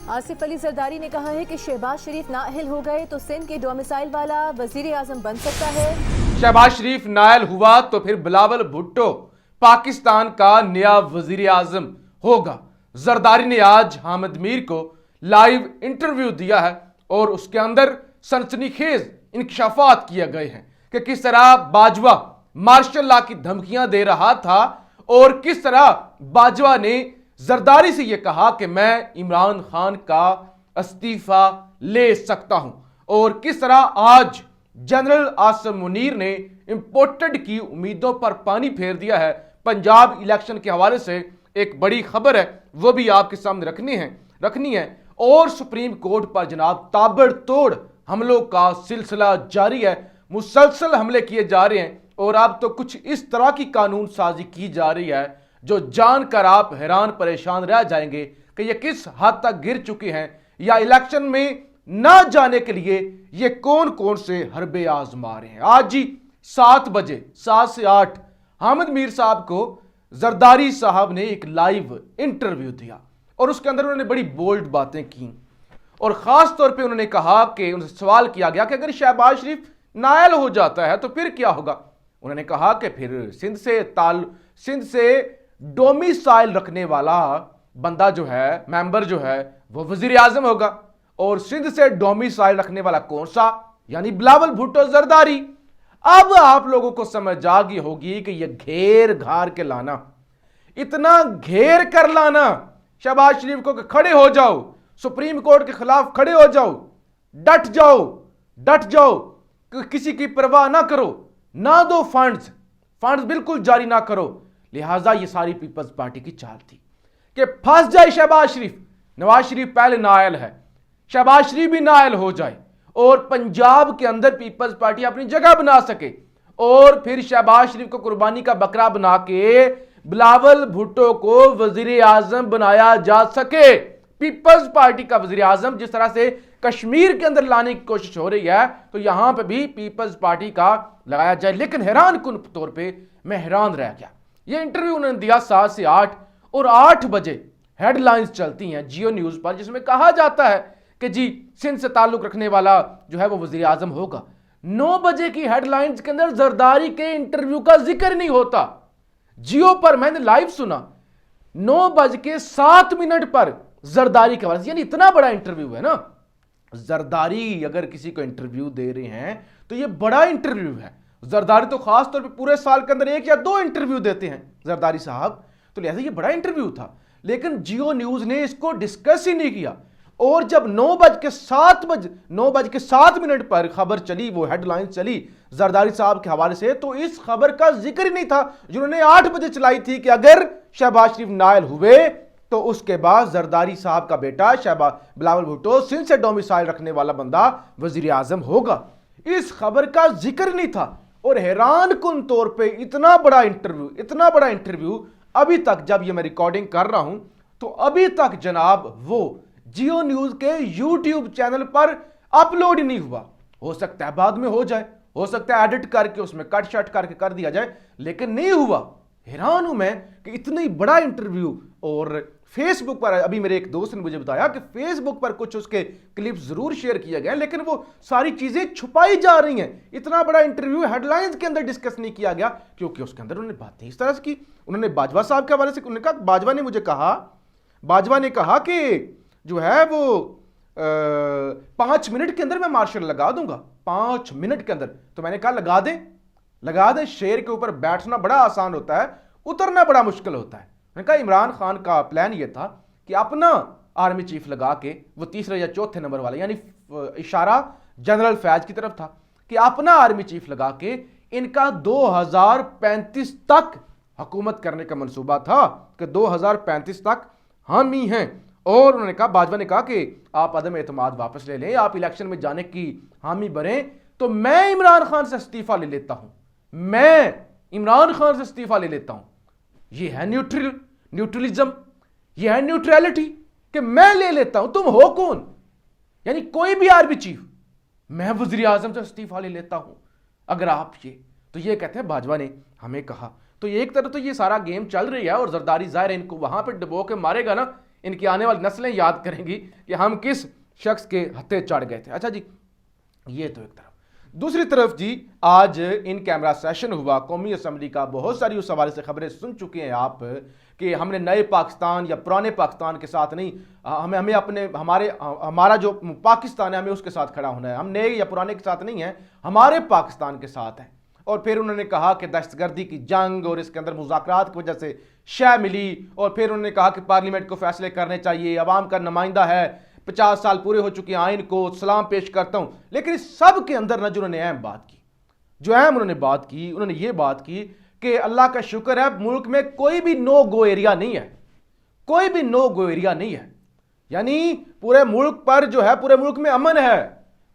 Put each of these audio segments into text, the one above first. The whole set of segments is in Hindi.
आसिफ अली जरदारी ने कहा है कि शहबाज शरीफ नाअहल हो गए तो सिंध के डोमिसाइल वाला वजीर आजम बन सकता है। शहबाज शरीफ नाअहल हुआ तो फिर बिलावल भुट्टो पाकिस्तान का नया वजीर आजम होगा। जरदारी ने आज हामिद मीर को लाइव इंटरव्यू दिया है और उसके अंदर सनसनीखेज इंकशाफात किए गए हैं कि किस तरह बाजवा मार्शल लॉ की धमकियां दे रहा था और किस तरह बाजवा ने जरदारी से यह कहा कि मैं इमरान खान का इस्तीफा ले सकता हूं और किस तरह आज जनरल आसिम मुनीर ने इंपोर्टेड की उम्मीदों पर पानी फेर दिया है। पंजाब इलेक्शन के हवाले से एक बड़ी खबर है, वो भी आपके सामने रखनी है और सुप्रीम कोर्ट पर जनाब ताबड़तोड़ हमलों का सिलसिला जारी है। मुसलसल हमले किए जा रहे हैं और अब तो कुछ इस तरह की कानून साजी की जा रही है जो जानकर आप हैरान परेशान रह जाएंगे कि ये किस हद तक गिर चुके हैं या इलेक्शन में ना जाने के लिए ये कौन कौन से हरबे आजमा रहे हैं। आज जी 7 बजे 7 से 8 हामिद मीर साहब को जरदारी साहब ने एक लाइव इंटरव्यू दिया और उसके अंदर उन्होंने बड़ी बोल्ड बातें की और खास तौर पे उन्होंने कहा कि उनसे सवाल किया गया कि अगर शहबाज शरीफ नाअहल हो जाता है तो फिर क्या होगा। उन्होंने कहा कि फिर सिंध से डोमिसाइल रखने वाला बंदा जो है, मेंबर जो है, वो वजीर आजम होगा और सिंध से डोमिसाइल रखने वाला कौन सा, यानी बिलावल भुट्टो जरदारी। अब आप लोगों को समझ आ गई होगी कि यह घेर घार के लाना, इतना घेर कर लाना शहबाज शरीफ को कि खड़े हो जाओ, सुप्रीम कोर्ट के खिलाफ खड़े हो जाओ, डट जाओ, किसी की परवाह ना करो, ना दो फंड्स बिल्कुल जारी ना करो। लिहाजा ये सारी पीपल्स पार्टी की चाल थी कि फंस जाए शहबाज शरीफ। नवाज शरीफ पहले नाअहल है, शहबाज शरीफ भी नाअहल हो जाए और पंजाब के अंदर पीपल्स पार्टी अपनी जगह बना सके और फिर शहबाज शरीफ को कुर्बानी का बकरा बना के बिलावल भुट्टो को वजीर आजम बनाया जा सके। पीपल्स पार्टी का वजीर आजम जिस तरह से कश्मीर के अंदर लाने की कोशिश हो रही है तो यहां पे भी पीपल्स पार्टी का लगाया जाए। लेकिन हैरान कुन तौर पे मैं हैरान रह गया। ये इंटरव्यू उन्होंने दिया 7 से 8 और 8 बजे हेडलाइंस चलती हैं जियो न्यूज पर जिसमें कहा जाता है कि जी सिंध से ताल्लुक रखने वाला जो है वो वजीर आजम होगा। 9 बजे की हेडलाइंस के अंदर जरदारी के इंटरव्यू का जिक्र नहीं होता। जियो पर मैंने लाइव सुना 9:07 पर जरदारी के बारे में, यानी इतना बड़ा इंटरव्यू है ना। जरदारी अगर किसी को इंटरव्यू दे रहे हैं तो ये बड़ा इंटरव्यू है। जरदारी तो खास तौर पे पूरे साल के अंदर 1 या 2 इंटरव्यू देते हैं जरदारी साहब, तो लिहाजा ये बड़ा इंटरव्यू था। लेकिन जियो न्यूज ने इसको डिस्कस ही नहीं किया और जब 9:07 पर खबर चली, वो हेडलाइन चली जरदारी साहब के हवाले से, तो इस खबर का जिक्र ही नहीं था जिन्होंने 8 बजे चलाई थी कि अगर शहबाज शरीफ नाअहल हुए तो उसके बाद जरदारी साहब का बेटा बिलावल भुट्टो सिंध से डोमिसाइल रखने वाला बंदा वजीर आजम होगा। इस खबर का जिक्र नहीं था और हैरान कुन तौर पे इतना बड़ा इंटरव्यू अभी तक, जब ये मैं रिकॉर्डिंग कर रहा हूं तो अभी तक जनाब वो जियो न्यूज के यूट्यूब चैनल पर अपलोड ही नहीं हुआ। हो सकता है बाद में हो जाए, हो सकता है एडिट करके उसमें कट शट करके कर दिया जाए, लेकिन नहीं हुआ। हैरान हूं मैं कि इतनी बड़ा इंटरव्यू और फेसबुक पर, अभी मेरे एक दोस्त ने मुझे बताया कि फेसबुक पर कुछ उसके क्लिप्स जरूर शेयर किए गए लेकिन वो सारी चीजें छुपाई जा रही हैं। इतना बड़ा इंटरव्यू हेडलाइंस के अंदर डिस्कस नहीं किया गया क्योंकि उसके अंदर उन्होंने बातें इस तरह से की। उन्होंने बाजवा साहब के हवाले से उन्होंने कहा, बाजवा ने कहा कि जो है वो 5 मिनट के अंदर मैं मार्शल लगा दूंगा, 5 मिनट के अंदर। तो मैंने कहा लगा दे। शेर के ऊपर बैठना बड़ा आसान होता है, उतरना बड़ा मुश्किल होता है। मैंने कहा इमरान खान का प्लान यह था कि अपना आर्मी चीफ लगा के, वो 3 या 4 नंबर वाला, यानी इशारा जनरल फैज की तरफ था कि अपना आर्मी चीफ लगा के इनका 2035 तक हुकूमत करने का मंसूबा था कि 2035 तक हम ही हैं। और उन्होंने कहा, बाजवा ने कहा कि आप अदम एतमाद वापस ले लें, आप इलेक्शन में जाने की हामी बने तो मैं इमरान खान से इस्तीफा ले लेता हूं। ये है न्यूट्रलिज्म, ये है न्यूट्रलिटी कि मैं ले लेता हूं, तुम हो कौन? यानी कोई भी आर्मी चीफ, मैं वजीर आजम से इस्तीफा ले लेता हूं अगर आप ये कहते हैं बाजवा ने हमें कहा। तो एक तरह तो ये सारा गेम चल रही है और जरदारी जाहिर है इनको वहां पर डबो के मारेगा ना, इनकी आने वाली नस्लें याद करेंगी कि हम किस शख्स के हत्थे चढ़ गए थे। अच्छा जी, ये तो एक तरफ। दूसरी तरफ जी, आज इन कैमरा सेशन हुआ कौमी असम्बली का। बहुत सारी उस हवाले से खबरें सुन चुके हैं आप कि हमने नए पाकिस्तान या पुराने पाकिस्तान के साथ नहीं, हमें अपने हमारा जो पाकिस्तान है हमें उसके साथ खड़ा होना है। हम नए या पुराने के साथ नहीं है, हमारे पाकिस्तान के साथ है। और फिर उन्होंने कहा कि दहशतगर्दी की जंग और इसके अंदर मुज़ाकरात की वजह से शय मिली। और फिर उन्होंने कहा कि पार्लियामेंट को फैसले करने चाहिए, अवाम का नुमाइंदा है, 50 साल पूरे हो चुके आइन को सलाम पेश करता हूं। लेकिन इस सब के अंदर ना जो उन्होंने अहम बात की, जो अहम उन्होंने बात की, उन्होंने ये बात की कि अल्लाह का शुक्र है मुल्क में कोई भी नो गो एरिया नहीं है, कोई भी नो गो एरिया नहीं है। यानी पूरे मुल्क पर जो है, पूरे मुल्क में अमन है,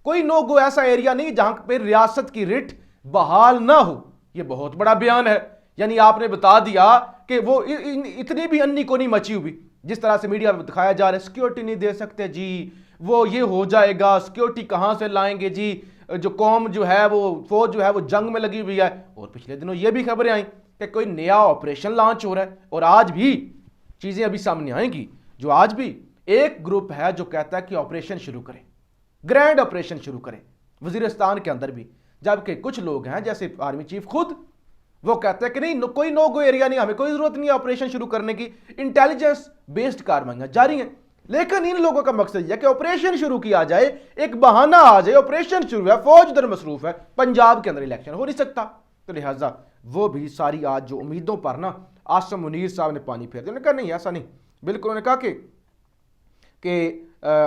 कोई नो गो ऐसा एरिया नहीं जहां पर रियासत की रिट बहाल ना हो। यह बहुत बड़ा बयान है। यानी आपने बता दिया कि वो इतनी भी अन्नी को नहीं मची हुई जिस तरह से मीडिया में दिखाया जा रहा है। सिक्योरिटी नहीं दे सकते जी, वो ये हो जाएगा, सिक्योरिटी कहां से लाएंगे जी, जो कौम जो है वो फौज जो है वो जंग में लगी हुई है। और पिछले दिनों ये भी खबरें आई कि कोई नया ऑपरेशन लॉन्च हो रहा है। और आज भी चीजें अभी सामने आएंगी, जो आज भी एक ग्रुप है जो कहता है कि ऑपरेशन शुरू करें, ग्रैंड ऑपरेशन शुरू करें वजीरिस्तान के अंदर भी। जबकि कुछ लोग हैं जैसे आर्मी चीफ खुद, वो कहते हैं कि नहीं, कोई नो गो एरिया नहीं, हमें कोई जरूरत नहीं है ऑपरेशन शुरू करने की, इंटेलिजेंस बेस्ड कार्रवाइयां जारी हैं। लेकिन इन लोगों का मकसद यह कि ऑपरेशन शुरू किया जाए, एक बहाना आ जाए, ऑपरेशन शुरू है, फौज उधर मसरूफ है, पंजाब के अंदर इलेक्शन हो नहीं सकता। तो लिहाजा वो भी सारी आज जो उम्मीदों पर ना आसम मुनीर साहब ने पानी फेर दिया। उन्होंने कहा नहीं, ऐसा नहीं, बिल्कुल। उन्होंने कहा कि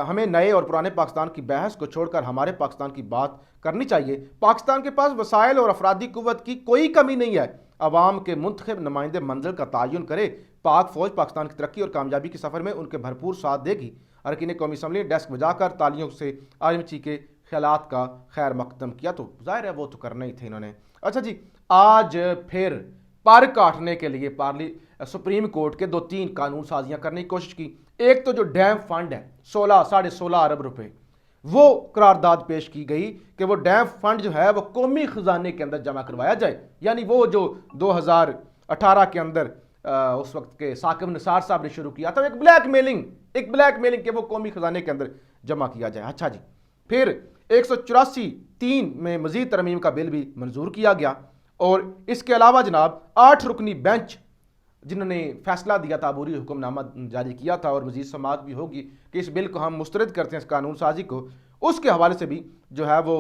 हमें नए और पुराने पाकिस्तान की बहस को छोड़कर हमारे पाकिस्तान की बात करनी चाहिए। पाकिस्तान के पास वसाइल और अफरादी कुव्वत की कोई कमी नहीं है। अवाम के मुंतखब नुमाइंदे मंजिल का तयन करे। पाक फौज पाकिस्तान की तरक्की और कामयाबी के सफ़र में उनके भरपूर साथ देगी। अरकान कौमी असम्बली ने डेस्क बजाकर तालियों से आर्मी के ख्यालात का खैर मकदम किया। तो जाहिर है वो तो करना ही थे इन्होंने। अच्छा जी, आज फिर पर काटने के लिए सुप्रीम कोर्ट के 2-3 कानून साजियां करने की कोशिश की। एक तो जो डैम फंड है 16-16.5 अरब रुपए, वो करारदाद पेश की गई कि वो डैम फंड जो है वो कौमी खजाने के अंदर जमा करवाया जाए। यानी वो जो 2018 के अंदर उस वक्त के साकिब निसार साहब ने शुरू किया था, एक ब्लैकमेलिंग के वो कौमी खजाने के अंदर जमा किया जाए। अच्छा जी, फिर 184(3) में मजीद तरमीम का बिल भी मंजूर किया गया। और इसके अलावा जनाब 8 रुकनी बेंच जिन्होंने फैसला दिया था, अबूरी हुक्मनामा जारी किया था, और मजीद समाअत भी होगी कि इस बिल को हम मुस्तरद करते हैं, इस कानून साजी को, उसके हवाले से भी जो है वो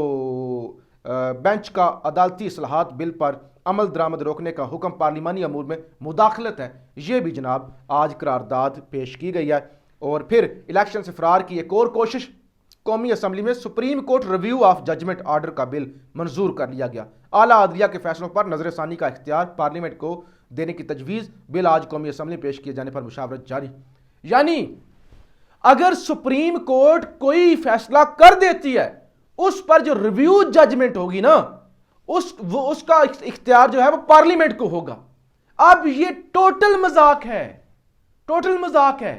बेंच का अदालती असलाहत बिल पर अमल दरामद रोकने का हुक्म पार्लिमानी अमूर में मुदाखलत है, ये भी जनाब आज करारदाद पेश की गई है। और फिर इलेक्शन से फरार की एक और कोशिश, कौमी असम्बली में supreme court review of judgment order का बिल मंजूर कर लिया गया। आला अदलिया के फैसलों पर नजरसानी का इख्तियार पार्लियामेंट को देने की तजवीज़, बिल आज कौमी असम्बली पेश किए जाने पर मुशावरत जारी। यानी अगर सुप्रीम कोर्ट कोई फैसला कर देती है, उस पर जो रिव्यू जजमेंट होगी ना, उसका इख्तियार जो है वो पार्लियामेंट को होगा। अब ये टोटल मजाक है, टोटल मजाक है।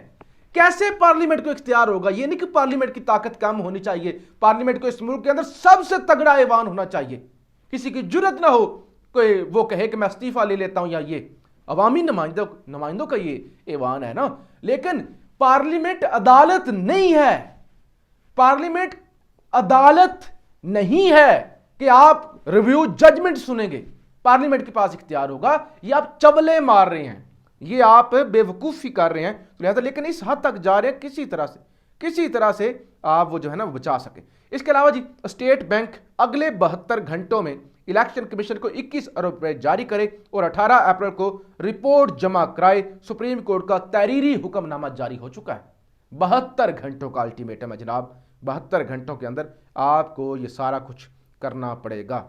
कैसे पार्लियामेंट को इख्तियार होगा? ये नहीं कि पार्लियामेंट की ताकत कम होनी चाहिए, पार्लियामेंट को इस मुल्क के अंदर सबसे तगड़ा ऐवान होना चाहिए, किसी की जुर्रत ना हो कोई वो कहे कि मैं इस्तीफा ले लेता हूं, या ये अवामी नुमाइंदों का ये ऐवान है ना। लेकिन पार्लियामेंट अदालत नहीं है, पार्लियामेंट अदालत नहीं है कि आप रिव्यू जजमेंट सुनेंगे। पार्लियामेंट के पास इख्तियार होगा। ये आप चबले मार रहे हैं, ये आप बेवकूफ़ी कर रहे हैं, लिहाजा लेकिन इस हद तक जा रहे हैं किसी तरह से आप वो जो है ना वो बचा सके। इसके अलावा जी, स्टेट बैंक अगले 72 घंटों में इलेक्शन कमीशन को 21 अरब रुपए जारी करे और 18 अप्रैल को रिपोर्ट जमा कराए। सुप्रीम कोर्ट का तहरीरी हुक्मनामा जारी हो चुका है। 72 घंटों का अल्टीमेटम है जनाब, 72 घंटों के अंदर आपको ये सारा कुछ करना पड़ेगा।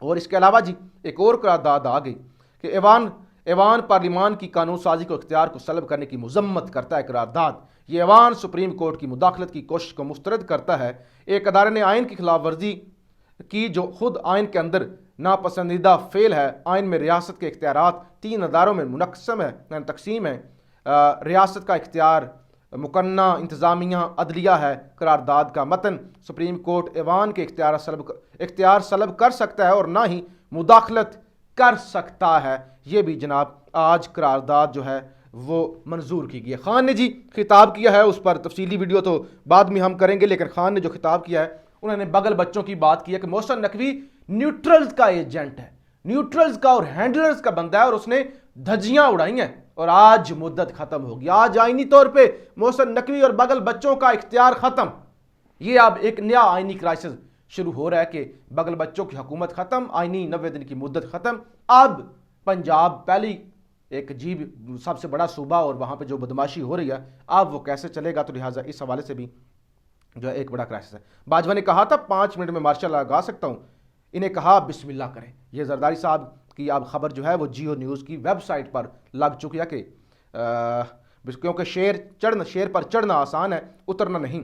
और इसके अलावा जी एक और करारदाद आ गई कि ऐवान पार्लिमान की कानून साजी को इख्तियार को सलब करने की मजम्मत करता है करारदाद। ये ऐवान सुप्रीम कोर्ट की मुदाखलत की कोशिश को मुस्तरद करता है। एक अदारे ने आइन की खिलाफ वर्जी की जो खुद आइन के अंदर नापसंदीदा फेल है। आइन में रियासत के इख्तियारात 3 अदारों में मुनक़्सम है, तकसीम है। रियासत का इख्तियार मुकन्ना इंतज़ामिया अदलिया है। करारदाद का मतन, सुप्रीम कोर्ट ऐवान के इख्तियार सलब कर सकता है और ना ही मुदाखलत कर सकता है। ये भी जनाब आज करारदाद जो है वो मंजूर की गई है। खान ने जी खिताब किया है, उस पर तफसीली वीडियो तो बाद में हम करेंगे, लेकिन खान ने जो खिताब किया है उन्होंने बगल बच्चों की बात की है कि मोहसिन नकवी न्यूट्रल्स का एजेंट है, न्यूट्रल्स का और हैंडलर्स का बंदा है और उसने धज्जियां उड़ाई हैं और आज मुद्दत खत्म होगी। आज आईनी तौर पे मोहसिन नकवी और बगल बच्चों का इख्तियार खत्म। ये अब एक नया आईनी क्राइसिस शुरू हो रहा है कि बगल बच्चों की हुकूमत खत्म, आईनी 90 दिन की मुद्दत खत्म। अब पंजाब पहली एक अजीब सबसे बड़ा सूबा और वहां पे जो बदमाशी हो रही है अब वो कैसे चलेगा, तो लिहाजा इस हवाले से भी जो है एक बड़ा क्राइसिस है। बाजवा ने कहा था 5 मिनट में मार्शल लगा सकता हूं, इन्हें कहा बिस्मिल्लाह करें। ये जरदारी साहब की अब खबर जो है वो जियो न्यूज़ की वेबसाइट पर लग चुकी है कि क्योंकि शेर पर चढ़ना आसान है, उतरना नहीं।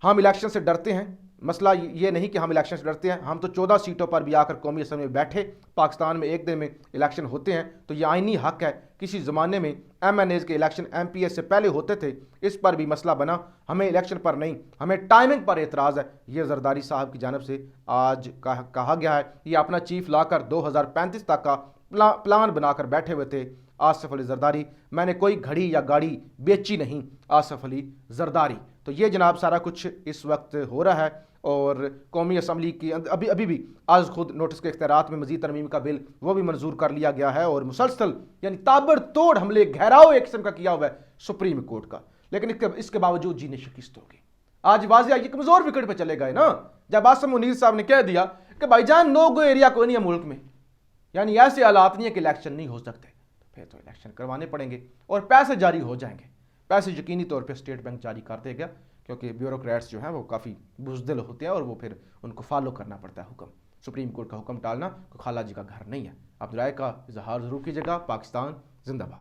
हम इलेक्शन से डरते हैं, मसला ये नहीं कि हम इलेक्शन से डरते हैं, हम तो 14 सीटों पर भी आकर कौमी असम्बली में बैठे। पाकिस्तान में एक दिन में इलेक्शन होते हैं तो ये आईनी हक है। किसी ज़माने में MNAs के इलेक्शन MPS से पहले होते थे, इस पर भी मसला बना। हमें इलेक्शन पर नहीं, हमें टाइमिंग पर एतराज़ है। ये जरदारी साहब की जानब से आज कहा गया है। ये अपना चीफ लाकर 2035 तक का प्लान बनाकर बैठे हुए थे आसिफ अली जरदारी। मैंने कोई घड़ी या गाड़ी बेची नहीं, आसिफ अली जरदारी। तो ये जनाब सारा कुछ इस वक्त हो रहा है और कौमी असम्बली की अभी भी आज खुद नोटिस के इख्तियारात में मजीद तरमीम का बिल वो भी मंजूर कर लिया गया है और मुसलसल यानी ताबड़तोड़ हमले घेराव एक किस्म का किया हुआ है सुप्रीम कोर्ट का। लेकिन इसके बावजूद जी ने शिकस्त होगी। आज वाजिया ये कमजोर विकेट पर चले गए ना, जब आसम मुनीर साहब ने कह दिया कि भाईजान नो गो एरिया कोई नहीं है मुल्क में, यानी ऐसे हालात नहीं है कि इलेक्शन नहीं हो सकते, तो फिर तो इलेक्शन करवाने पड़ेंगे और पैसे जारी हो जाएंगे। पैसे यकीनी तौर पे स्टेट बैंक जारी कर देगा क्योंकि ब्यूरोक्रेट्स जो हैं वो काफ़ी बुज़दिल होते हैं और वो फिर उनको फॉलो करना पड़ता है हुक्म। सुप्रीम कोर्ट का हुक्म टालना कोई खाला जी का घर नहीं है। आप राय का इजहार ज़रूर कीजिएगा। पाकिस्तान जिंदाबाद।